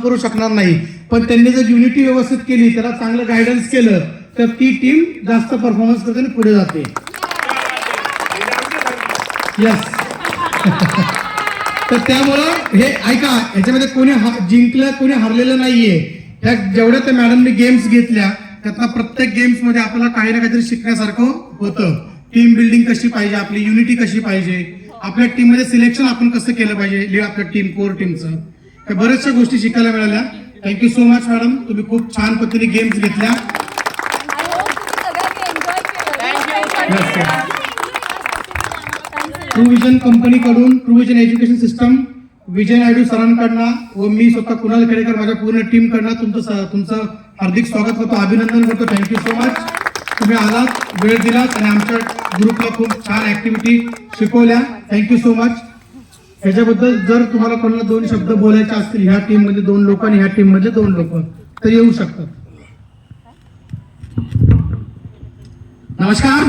करू शकणार नाही, पण त्यांनी जर युनिटी व्यवस्थित केली, त्याला चांगलं गायडन्स केलं, तर ती टीम जास्त परफॉर्मन्स करते आणि पुढे जाते. यस. तर त्यामुळं हे ऐका, याच्यामध्ये कोणी जिंकलं कोणी हरलेलं नाहीये. ह्या जेवढ्या त्या मॅडमने गेम्स घेतल्या त्यातला प्रत्येक गेम्स मध्ये आपल्याला काही ना काहीतरी शिकण्यासारखं होतं. टीम बिल्डिंग कशी पाहिजे, आपली युनिटी कशी पाहिजे, आपल्या टीम मध्ये सिलेक्शन आपण कसं केलं पाहिजे, आपल्या टीम कोर टीमचं, त्या बऱ्याचशा गोष्टी शिकायला मिळाल्या. थँक्यू सो मच मॅडम, तुम्ही खूप छान पद्धतीने गेम्स घेतल्या. ट्रू विजन कंपनीकडून, ट्रू विजन एज्युकेशन सिस्टम, विजय नायडू सरांकडनं व मी स्वतः कुणाल खेडेकर माझ्या पूर्ण टीम कडनं तुमचं हार्दिक स्वागत करतो, अभिनंदन करतो. Thank you so much. तुम्ही आलात, वेळ दिलात आणि आमच्या ग्रुपला खूप छान ऍक्टिव्हिटी शिकवल्या. Thank you so much. ह्याच्याबद्दल जर तुम्हाला कोणाला 2 शब्द बोलायचे असतील, ह्या टीम मध्ये 2 लोक आणि ह्या टीम मध्ये 2 लोक, तर येऊ शकतात. नमस्कार.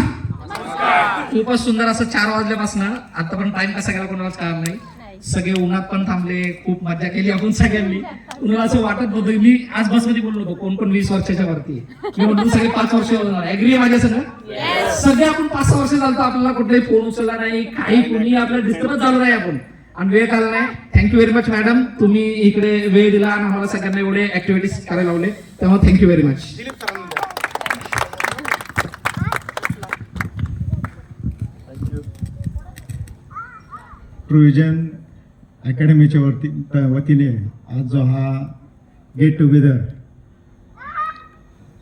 खूपच सुंदर असं 4 वाजल्यापासून आता पण टाइम कसा गेला कोणालाच कळणार नाही. सगळे उन्हात पण थांबले, खूप मजा केली आपण सगळ्यांनी. कुणाला असं वाटत होतं, मी आज बसमध्ये बोललो होतो कोण कोण 20 वर्षाच्या वरती, मी म्हणतो सगळे 5 वर्ष ऍग्री आहे माझ्या सगळे आपण 5-6 वर्ष झालं, आपल्याला कुठलाही फोन उचलला नाही, काही कोणी आपल्याला डिस्टर्बच झालं नाही आपण, आणि वेळ काढला नाही. थँक्यू व्हेरी मच मॅडम, तुम्ही इकडे वेळ दिला आणि आम्हाला सगळ्यांना एवढे ऍक्टिव्हिटीज करायला लावले, त्यामुळे thank you very much. True vision अकॅडमीच्या वतीने आज जो हा गेट टुगेदर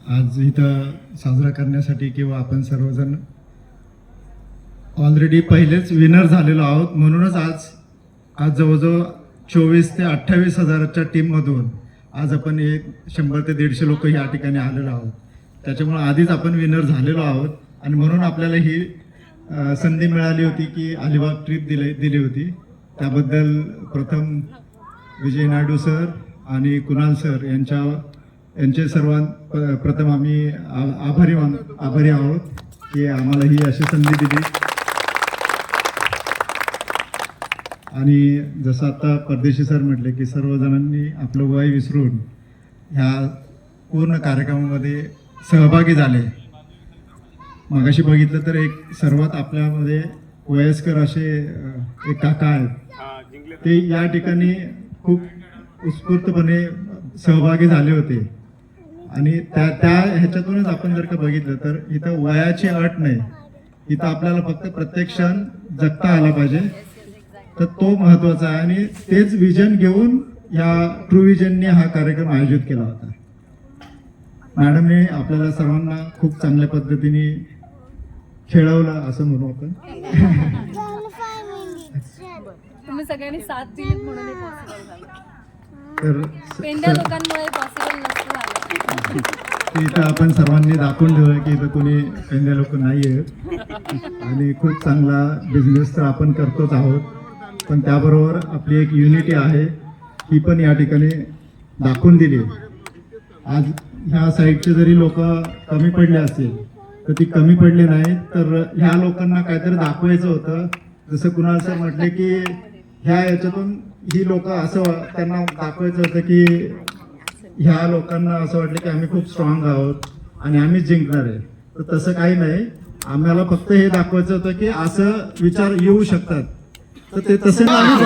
आज इथं साजरा करण्यासाठी, किंवा आपण सर्वजण ऑलरेडी पहिलेच विनर झालेलो आहोत, म्हणूनच आज जवळजवळ 24 ते 28 हजाराच्या टीममधून आज आपण 100 ते 150 लोक या ठिकाणी आलेलो आहोत. त्याच्यामुळे आधीच आपण विनर झालेलो आहोत, आणि म्हणून आपल्याला ही संधी मिळाली होती की अलिबाग ट्रिप दिली होती. त्याबद्दल प्रथम विजय नायडू सर आणि कुणाल सर यांचे प्रथम आम्ही आभारी आहोत की आम्हाला ही अशी संधी दिली. आणि जसं आता परदेशी सर म्हटले की सर्वजणांनी आपलं वय विसरून ह्या पूर्ण कार्यक्रमामध्ये सहभागी झाले. मगाशी बघितलं तर एक सर्वात आपल्यामध्ये वयस्कर असे एक काका आहेत, ते या ठिकाणी खूप उत्स्फूर्तपणे सहभागी झाले होते. आणि त्या ह्याच्यातूनच आपण जर का बघितलं तर इथं वयाची अट नाही, इथं आपल्याला फक्त प्रत्येक क्षण जगता आला पाहिजे, तर तो महत्त्वाचा आहे. आणि तेच विजन घेऊन या ट्रू विजनने हा कार्यक्रम आयोजित केला होता. मॅडमने आपल्याला सर्वांना खूप चांगल्या पद्धतीने खेळवलं असं म्हणू आपण. तुम्ही सगळ्यांनी साथ दिली म्हणून हे पॉसिबल झालं. तर पेंड्या लोकांमुळे पॉसिबल नसतं झालं. इथं आपण सर्वांनी दाखवून ठेवलं की इथं कोणी पेंड्या लोक नाही आहेत, आणि खूप चांगला बिझनेस तर आपण करतोच आहोत, पण त्याबरोबर आपली एक युनिटी आहे ही पण या ठिकाणी दाखवून दिली. आज ह्या साईडचे जरी लोक कमी पडले असतील तर ती कमी पडली नाही, तर ह्या लोकांना काहीतरी दाखवायचं होतं. जसं कुणाल सर म्हटले की ह्या याच्यातून ही लोक असं त्यांना दाखवायचं होतं की ह्या लोकांना असं वाटलं की आम्ही खूप स्ट्रॉंग आहोत आणि आम्हीच जिंकणार आहे. तर तसं काही नाही, आम्हाला फक्त हे दाखवायचं होतं की असं विचार येऊ शकतात, तर ते तसे नाही.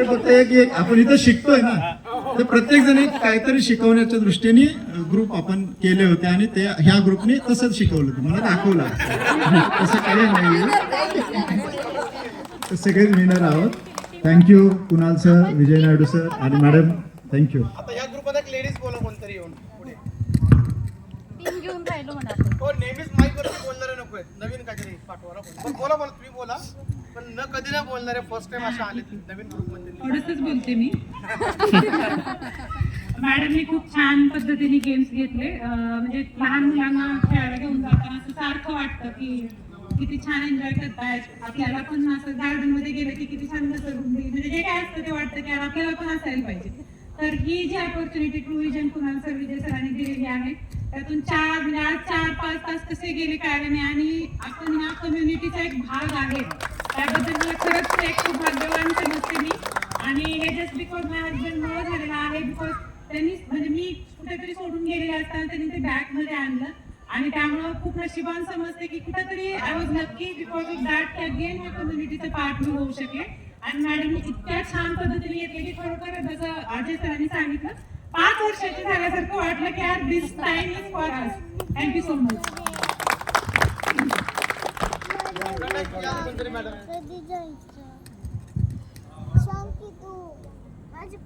फक्त एक आपण इथं शिकतोय ना, तर प्रत्येक जण काहीतरी शिकवण्याच्या दृष्टीने ग्रुप आपण केले होते, आणि ते ह्या ग्रुपने तसंच शिकवलं होतं, मला दाखवलं. तसं काही नाही, तर सगळेच विनर आहोत. थँक्यू कुणाल सर, विजय नायडू सर आणि मॅडम, थँक्यू. आता या ग्रुपमध्ये एक लेडीज बोला कोणतरी येऊन पुढे. टीम घेऊन राहिलो म्हणा. हो, नेहमीच माईक वरती बोलणारे नको आहेत, नवीन काहीतरी पाठवा. बोला तुम्ही बोला, पण न कधी नाही बोलणारे, फर्स्ट टाइम अशा आले नवीन ग्रुप मध्ये. थोडंसंच बोलते मी. मॅडमने खूप छान पद्धतीने गेम्स घेतले. म्हणजे लहान मुलांना खेळायला घेऊन जाताना असं सारखं वाटतं की किती छान एन्जॉय करतायत. आपल्याला पण असं गार्डन मध्ये गेलं की किती छान घसरगुंडी, म्हणजे जे काय असतं ते वाटतं की आपल्याला पण असायला पाहिजे. तर ही जी opportunity true vision Kunal sir, Vijay सरांनी दिलेली आहे, त्यातून म्हणजे आज 4-5 तास कसे गेले कळलं नाही आणि आपण ह्या कम्युनिटीचा एक भाग आहे त्याबद्दल मला खरंच एक खूप भाग्यवान समजते मी. आणि हे जस्ट बिकॉज माझ्या हजबंडमुळे झालेलं आहे, बिकॉज त्यांनी म्हणजे मी कुठेतरी सोडून गेलेले असताना त्यांनी ते बॅकमध्ये आणलं आणि त्यामुळं खूप नशिबान समजते की कुठेतरी I was lucky because of that again या कम्युनिटीचा पार्ट मी होऊ शकेल. आणि मॅडमने इतक्या छान पद्धतीने घेतले की खरोखर जसं अजय सरांनी सांगितलं 5 वर्षाचे झाल्यासारखं वाटलं की यार this time is for us. Thank you so much. कधी जायचं सांग की तू माझी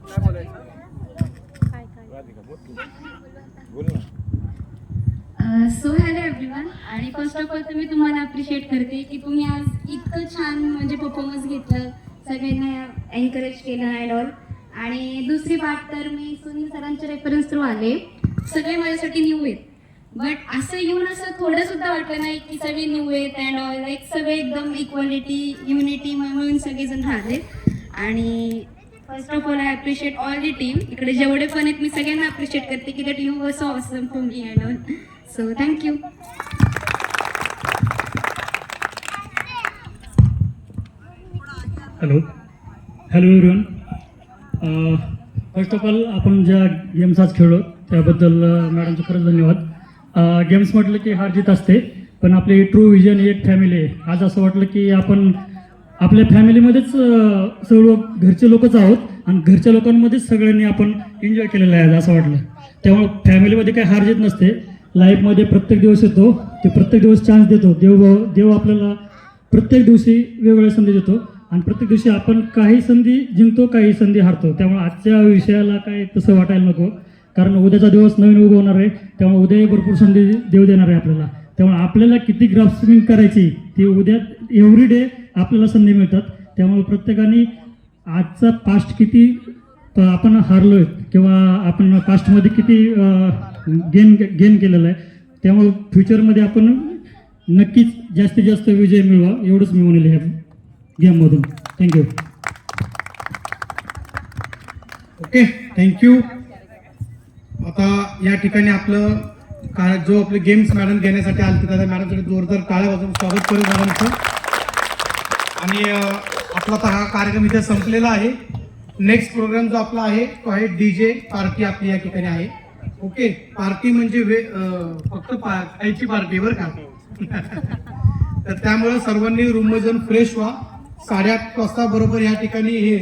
सो हॅलो एव्हरीवन. आणि फर्स्ट ऑफ ऑल तर मी तुम्हाला अप्रिशिएट करते की तुम्ही आज इतकं छान म्हणजे परफॉर्मन्स घेतलं, सगळ्यांना एनकरेज केलं अँड ऑल. आणि दुसरी बात तर मी सुनील सरांच्या रेफरन्स थ्रू आले. सगळे माझ्यासाठी न्यू आहेत, बट असं येऊन असं थोडं सुद्धा वाटलं नाही की सगळे न्यू आहेत अँड ऑल. लाईक सगळे एकदम इक्वॅलिटी युनिटी म्हणून सगळेजण राहिले. आणि first of all I appreciate all the team. इकडे जेवढे पण आहेत मी सगळ्यांना अप्रिशिएट करते की that you were so awesome for me and all. So thank you. Hello everyone. First of all आपण ज्या गेम्स आज खेळलो त्याबद्दल मॅडमचं खरंच धन्यवाद. गेम्स म्हटलं की हार जीत असते, पण आपली ट्रू विजन ही एक फॅमिली आहे. आज असं वाटलं की आपण आपल्या फॅमिलीमध्येच सर्व घरचे लोकच आहोत आणि घरच्या लोकांमध्येच सगळ्यांनी आपण एन्जॉय केलेलं आहे असं वाटलं. त्यामुळं फॅमिलीमध्ये काही हार जीत नसते. लाईफमध्ये प्रत्येक दिवस येतो, ते प्रत्येक दिवस चान्स देतो. देव आपल्याला प्रत्येक दिवशी वेगवेगळ्या संधी देतो आणि प्रत्येक दिवशी आपण काही संधी जिंकतो, काही संधी हारतो. त्यामुळे आजच्या विषयाला काय तसं वाटायला नको, कारण उद्याचा दिवस नवीन उगवणार आहे. त्यामुळे उद्याही भरपूर संधी देव देणार आहे आपल्याला. त्यामुळे आपल्याला किती ग्रास्पिंग करायची ती उद्या एव्हरी डे आपल्याला संधी मिळतात. त्यामुळे प्रत्येकाने आजचा पास्ट किती आपण हारलोय किंवा आपण पास्टमध्ये किती गेन केलेलं आहे, त्यामुळे फ्युचरमध्ये आपण नक्कीच जास्तीत जास्त विजय मिळवा एवढंच मी म्हणेल ह्या गेममधून. थँक्यू. Okay, thank you. आता या ठिकाणी आपलं जो आपले गेम्स मॅडम घेण्यासाठी आले त्या मॅडमसाठी जोरदार टाळ्या वाजवून स्वागत करू मॅडमचं. आणि आपला आता हा कार्यक्रम इथे संपलेला आहे. नेक्स्ट प्रोग्राम जो आपला आहे तो आहे DJ पार्टी आपली या ठिकाणी आहे. ओके, पार्टी म्हणजे फक्त खायची पार्टी बरं का. तर त्यामुळे सर्वांनी रूममध्ये जाऊन फ्रेश व्हा. 8:30 वाजता बरोबर या ठिकाणी हे